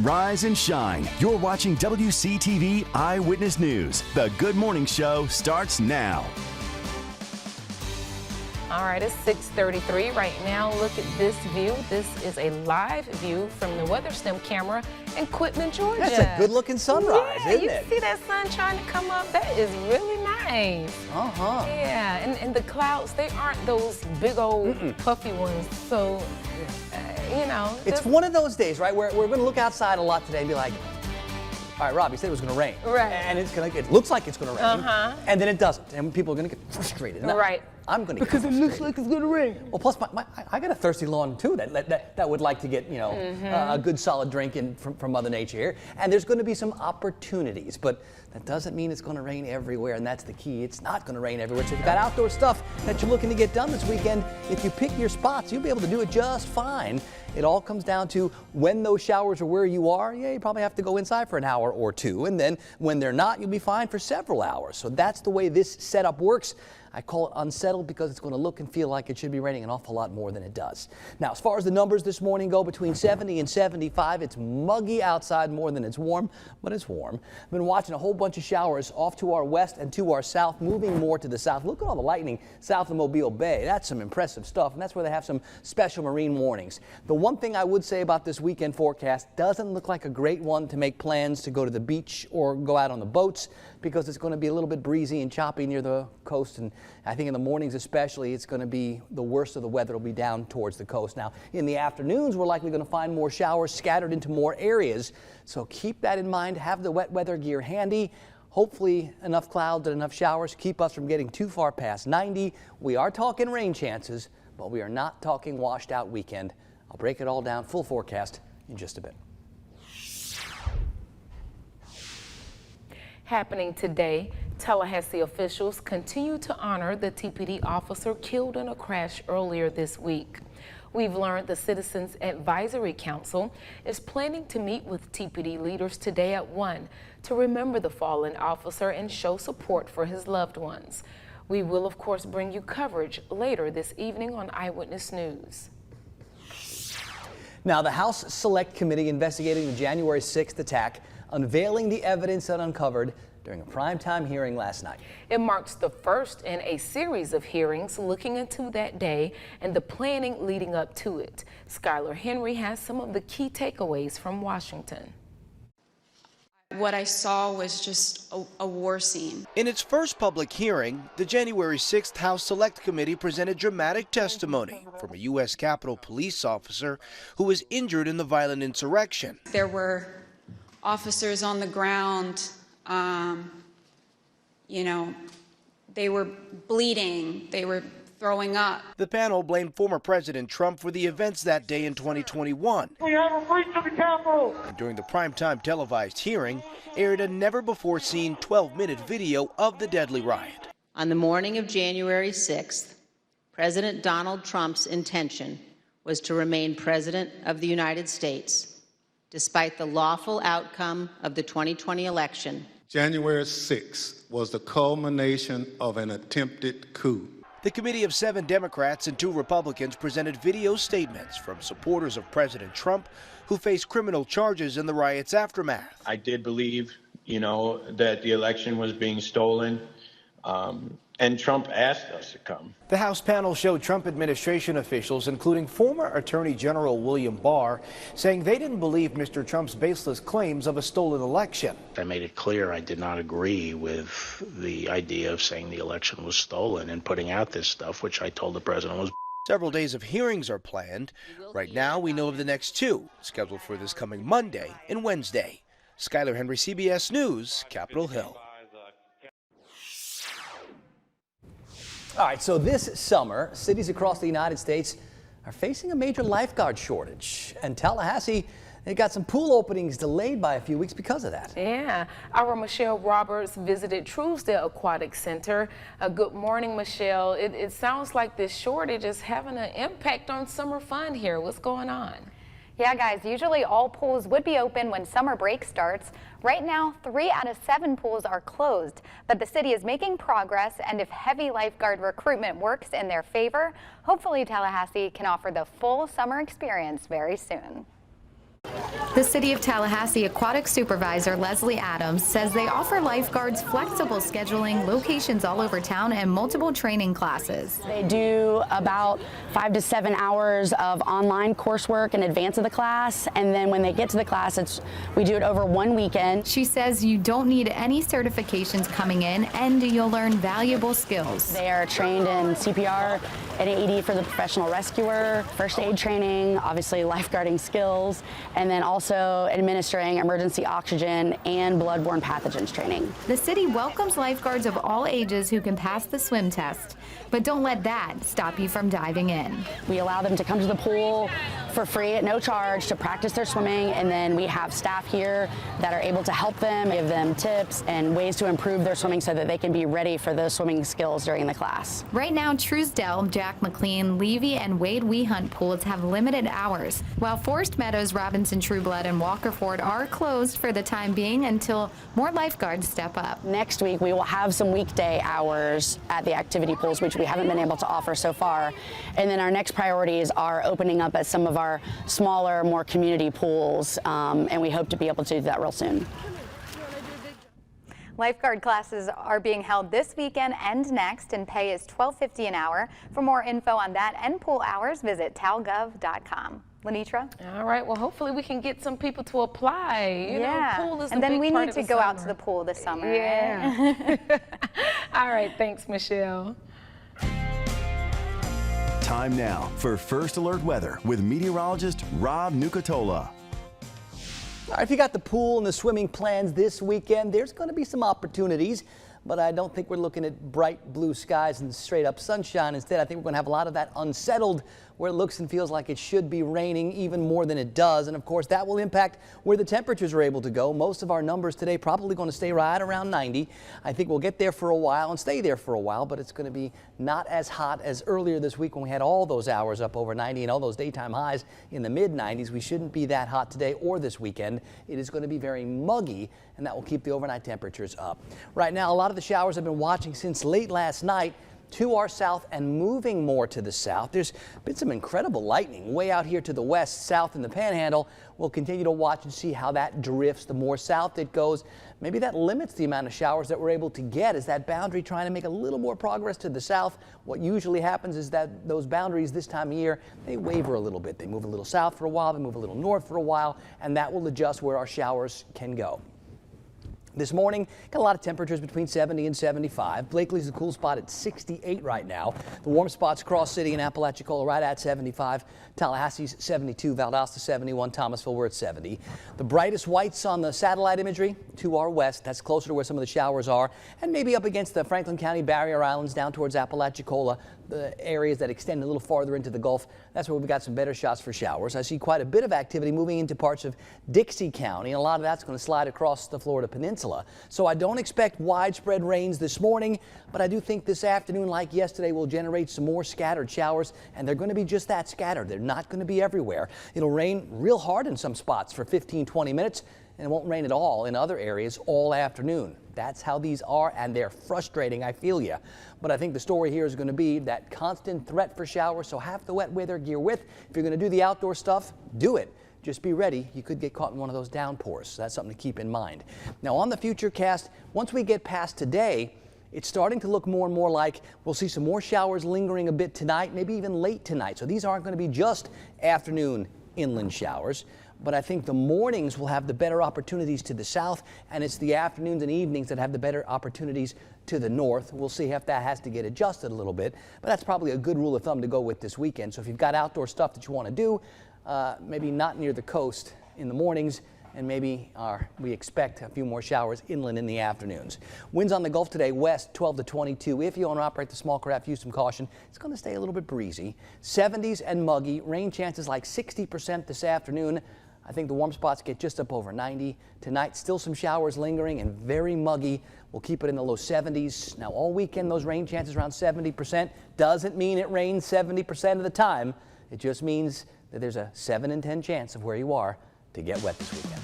Rise and shine. You're watching WCTV Eyewitness News. The Good Morning Show starts now. All right, it's 6:33 right now. Look at this view. This is a live view from the Weather Stem camera in Quitman, Georgia. That's a good-looking sunrise, isn't it? You see that sun trying to come up? That is really nice. Uh-huh. Yeah, and the clouds, they aren't those big old puffy ones. So, you know. It's one of those days, right, where we're going to look outside a lot today and be like, all right, Rob, you said it was going to rain. Right. And it looks like it's going to rain. And then it doesn't. And people are going to get frustrated. Right. I'm going to get frustrated. Because it looks like it's going to rain. Well, plus, I got a thirsty lawn, too, that would like to get, you know, a good solid drink from Mother Nature here. And there's going to be some opportunities. But that doesn't mean it's going to rain everywhere. And that's the key. It's not going to rain everywhere. So if you've got outdoor stuff that you're looking to get done this weekend, if you pick your spots, you'll be able to do it just fine. It all comes down to when those showers are where you are. Yeah, you probably have to go inside for an hour or two. And then when they're not, you'll be fine for several hours. So that's the way this setup works. I call it unsettled because it's going to look and feel like it should be raining an awful lot more than it does. Now, as far as the numbers this morning go, between 70 and 75, it's muggy outside more than it's warm, but it's warm. I've been watching a whole bunch of showers off to our west and to our south, moving more to the south. Look at all the lightning south of Mobile Bay. That's some impressive stuff, and that's where they have some special marine warnings. The one thing I would say about this weekend forecast, doesn't look like a great one to make plans to go to the beach or go out on the boats, because it's going to be a little bit breezy and choppy near the coast, and I think in the mornings especially, it's going to be the worst of the weather will be down towards the coast. Now, in the afternoons, we're likely going to find more showers scattered into more areas, so keep that in mind. Have the wet weather gear handy. Hopefully enough clouds and enough showers keep us from getting too far past 90. We are talking rain chances, but we are not talking washed out weekend. I'll break it all down, full forecast, in just a bit. Happening today, Tallahassee officials continue to honor the TPD officer killed in a crash earlier this week. We've learned the Citizens Advisory Council is planning to meet with TPD leaders today at 1 to remember the fallen officer and show support for his loved ones. We will, of course, bring you coverage later this evening on Eyewitness News. Now, the House Select Committee investigating the January 6th attack, unveiling the evidence it uncovered during a primetime hearing last night. It marks the first in a series of hearings looking into that day and the planning leading up to it. Skylar Henry has some of the key takeaways from Washington. What I saw was just a war scene. In its first public hearing, the January 6th House Select Committee presented dramatic testimony from a U.S. Capitol police officer who was injured in the violent insurrection. There were officers on the ground, you know, they were bleeding, they were throwing up. The panel blamed former President Trump for the events that day in 2021. We have a breach of the Capitol. And during the primetime televised hearing, aired a never-before-seen 12-minute video of the deadly riot. On the morning of January 6th, President Donald Trump's intention was to remain President of the United States, despite the lawful outcome of the 2020 election. January 6th was the culmination of an attempted coup. The committee of 7 Democrats and 2 Republicans presented video statements from supporters of President Trump who face criminal charges in the riot's aftermath. I did believe, that the election was being stolen. And Trump asked us to come. The House panel showed Trump administration officials, including former Attorney General William Barr, saying they didn't believe Mr. Trump's baseless claims of a stolen election. I made it clear I did not agree with the idea of saying the election was stolen and putting out this stuff, which I told the president was. Several days of hearings are planned. Right now, we know of the next 2, scheduled for this coming Monday and Wednesday. Skylar Henry, CBS News, Capitol Hill. All right, so this summer, cities across the United States are facing a major lifeguard shortage. And Tallahassee, they got some pool openings delayed by a few weeks because of that. Yeah, our Michelle Roberts visited Truesdale Aquatic Center. Good morning, Michelle. It sounds like this shortage is having an impact on summer fun here. What's going on? Yeah, guys, usually all pools would be open when summer break starts. Right now, 3 out of 7 pools are closed, but the city is making progress, and if heavy lifeguard recruitment works in their favor, hopefully Tallahassee can offer the full summer experience very soon. The City of Tallahassee Aquatic Supervisor Leslie Adams says they offer lifeguards flexible scheduling, locations all over town, and multiple training classes. They do about 5 to 7 hours of online coursework in advance of the class, and then when they get to the class, we do it over one weekend. She says you don't need any certifications coming in, and you'll learn valuable skills. They are trained in CPR and AED for the professional rescuer, first aid training, obviously lifeguarding skills, and then also administering emergency oxygen and bloodborne pathogens training. The city welcomes lifeguards of all ages who can pass the swim test, but don't let that stop you from diving in. We allow them to come to the pool for free at no charge to practice their swimming, and then we have staff here that are able to help them, give them tips and ways to improve their swimming so that they can be ready for those swimming skills during the class. Right now, Truesdale, Jack McLean, Levy, and Wade Wehunt pools have limited hours, while Forest Meadows, Robinson Trueblood, and Walker Ford are closed for the time being until more lifeguards step up. Next week, we will have some weekday hours at the activity pools, which we haven't been able to offer so far. And then our next priorities are opening up at some of our smaller, more community pools, and we hope to be able to do that real soon. Lifeguard classes are being held this weekend and next, and pay is $12.50 an hour. For more info on that and pool hours, visit talgov.com. Lenitra? All right, well, hopefully we can get some people to apply. You know, pool is and a then big we part need of to the go out to summer. the pool this summer. Yeah. Right? All right, thanks, Michelle. Time now for First Alert Weather with meteorologist Rob Nucatola. All right, if you got the pool and the swimming plans this weekend, there's going to be some opportunities, but I don't think we're looking at bright blue skies and straight up sunshine. Instead, I think we're going to have a lot of that unsettled where it looks and feels like it should be raining even more than it does. And of course, that will impact where the temperatures are able to go. Most of our numbers today probably going to stay right around 90. I think we'll get there for a while and stay there for a while, but it's going to be not as hot as earlier this week when we had all those hours up over 90 and all those daytime highs in the mid 90s. We shouldn't be that hot today or this weekend. It is going to be very muggy, and that will keep the overnight temperatures up. Right now, a lot of the showers I've been watching since late last night to our south and moving more to the south. There's been some incredible lightning way out here to the west, south in the Panhandle. We'll continue to watch and see how that drifts. The more south it goes, maybe that limits the amount of showers that we're able to get. Is that boundary trying to make a little more progress to the south? What usually happens is that those boundaries this time of year, they waver a little bit. They move a little south for a while, they move a little north for a while, and that will adjust where our showers can go. This morning, got a lot of temperatures between 70 and 75. Blakely's the cool spot at 68 right now. The warm spots across city and Apalachicola right at 75. Tallahassee's 72, Valdosta 71, Thomasville we're at 70. The brightest whites on the satellite imagery to our west. That's closer to where some of the showers are, and maybe up against the Franklin County barrier islands down towards Apalachicola, the areas that extend a little farther into the Gulf. That's where we've got some better shots for showers. I see quite a bit of activity moving into parts of Dixie County, and a lot of that's going to slide across the Florida Peninsula. So I don't expect widespread rains this morning, but I do think this afternoon, like yesterday, will generate some more scattered showers, and they're going to be just that, scattered. They're not going to be everywhere. It'll rain real hard in some spots for 15-20 minutes, and it won't rain at all in other areas all afternoon. That's how these are, and they're frustrating, I feel you. But I think the story here is going to be that constant threat for showers, so have the wet weather gear with. If you're going to do the outdoor stuff, do it. Just be ready. You could get caught in one of those downpours, so that's something to keep in mind. Now, on the Futurecast, once we get past today, it's starting to look more and more like we'll see some more showers lingering a bit tonight, maybe even late tonight. So these aren't going to be just afternoon inland showers, but I think the mornings will have the better opportunities to the south, and it's the afternoons and evenings that have the better opportunities to the north. We'll see if that has to get adjusted a little bit, but that's probably a good rule of thumb to go with this weekend. So if you've got outdoor stuff that you want to do, maybe not near the coast in the mornings, and maybe we expect a few more showers inland in the afternoons. Winds on the Gulf today, west 12 to 22. If you want to operate the small craft, use some caution. It's going to stay a little bit breezy. 70s and muggy. Rain chances like 60% this afternoon. I think the warm spots get just up over 90. Tonight, still some showers lingering and very muggy. We'll keep it in the low 70s. Now, all weekend, those rain chances around 70%. Doesn't mean it rains 70% of the time. It just means that there's a 7 in 10 chance of where you are to get wet this weekend.